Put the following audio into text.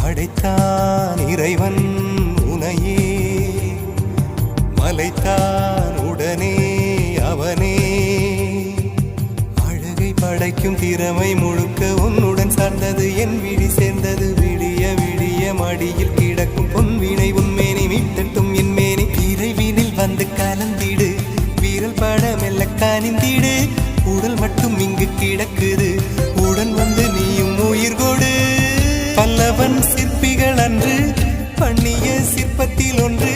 படைத்தான் இறைவன் உனையே, மலைத்தான் உடனே அவனே. அழகை படைக்கும் திறமை முழுக்க உன்னுடன் சார்ந்தது, என் விழி சேர்ந்தது. விடிய விடிய மடியில் கிடக்கும் பொன்வினை உன்மேனி மீட்டட்டும் என் மேனி. விரைவினில் வந்து கலந்திடு, வீரல் பட மெல்ல காணிந்திடு. உடல் மட்டும் இங்கு கிடக்குது, உடன் வந்து நீயும் உயிர் கொடு. பல்லவன் சிற்பிகள் அன்று பண்ணிய சிற்பத்தில் ஒன்று